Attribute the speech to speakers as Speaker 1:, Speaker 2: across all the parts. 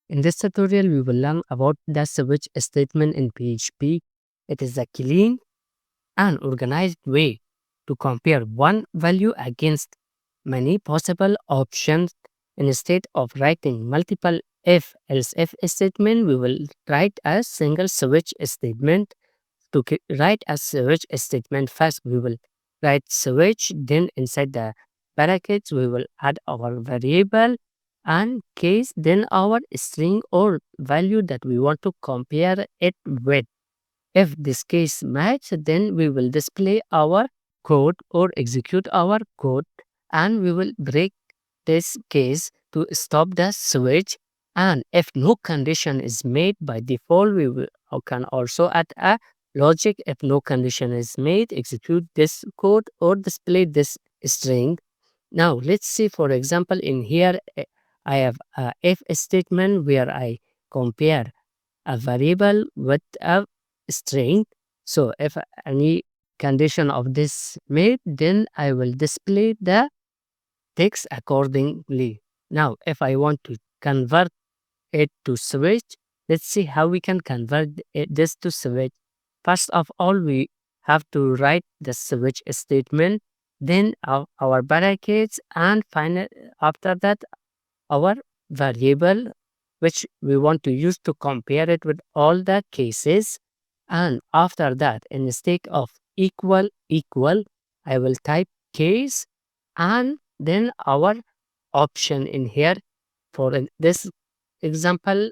Speaker 1: In this tutorial, we will learn about the switch statement in PHP. It is a clean and organized way to compare one value against many possible options. Instead of writing multiple if-else-if statement, we will write a single switch statement. To write a switch statement, first we will write switch, then inside the brackets we will add our variable and case, then our string or value that we want to compare it with. If this case match, then we will display our code or execute our code, and we will break this case to stop the switch. And if no condition is made by default, we will can also add a logic. If no condition is made, execute this code or display this string. Now let's see, for example, in here I have a if statement where I compare a variable with a string. So if any condition of this made, then I will display the text accordingly. Now, if I want to convert it to switch, let's see how we can convert this to switch. First of all, we have to write the switch statement, then our brackets, and final after that our variable which we want to use to compare it with all the cases. And after that, instead of equal equal, I will type case and then our option in here. For this example,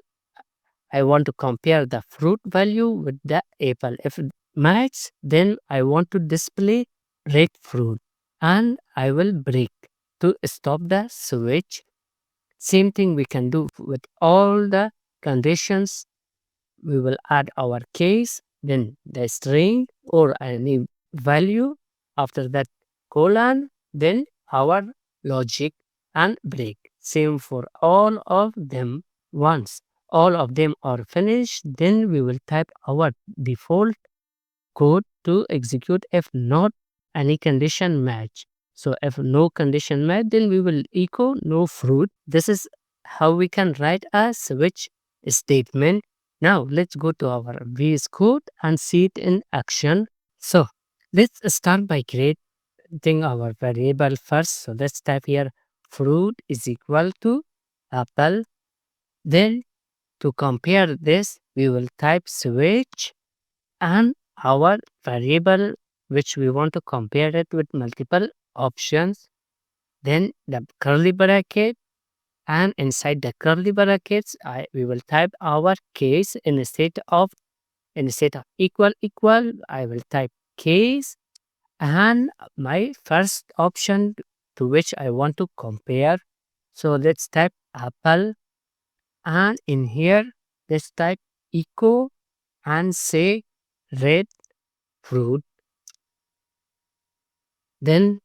Speaker 1: I want to compare the fruit value with the apple. If it match, then I want to display red fruit and I will break to stop the switch. Same thing we can do with all the conditions. We will add our case, then the string or any value, after that colon, then our logic and break. Same for all of them. Once all of them are finished, then we will type our default code to execute if not any condition match. So if no condition match, then we will echo no fruit. This is how we can write a switch statement. Now let's go to our VS Code and see it in action. So let's start by creating our variable first. So let's type here fruit is equal to apple. Then to compare this, we will type switch and our variable which we want to compare it with multiple options, then the curly bracket, and inside the curly brackets we will type our case. Instead of equal equal, I will type case and my first option to which I want to compare. So let's type apple, and in here let's type echo and say red fruit. Then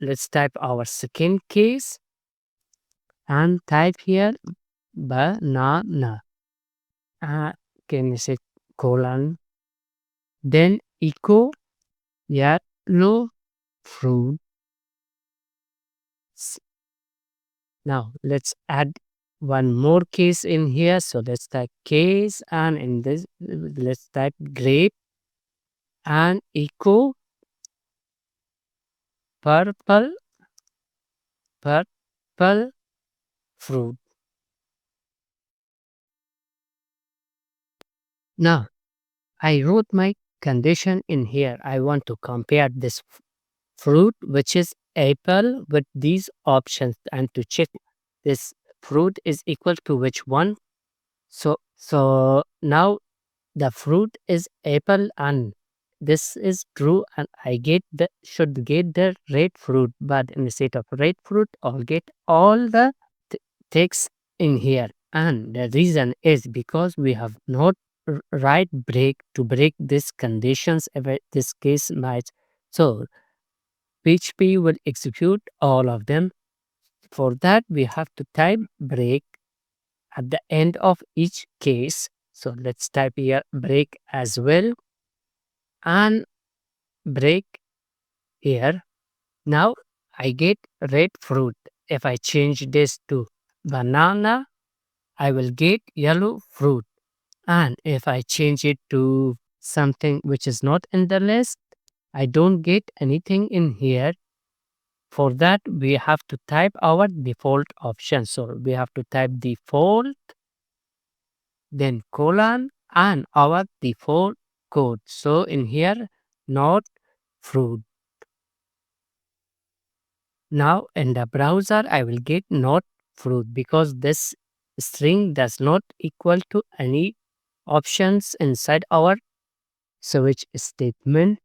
Speaker 1: let's type our second case and type here banana. Can you say colon? Then echo yellow fruit. Now let's add one more case in here. So let's type case, and in this let's type grape and echo purple purple fruit. Now I wrote my condition in here. I want to compare this fruit, which is apple, with these options and to check this fruit is equal to which one. So now the fruit is apple and this is true, and I should get the red fruit, but instead of red fruit I'll get all the text in here. And the reason is because we have not right break to break these conditions if this case match. So PHP will execute all of them. For that, we have to type break at the end of each case. So let's type here break as well and break here. Now I get red fruit. If I change this to banana I will get yellow fruit. And if I change it to something which is not in the list, I don't get anything in here. For that, we have to type our default option. So we have to type default, then colon, and our default code. So in here, not fruit. Now in the browser, I will get not fruit because this string does not equal to any options inside our switch statement.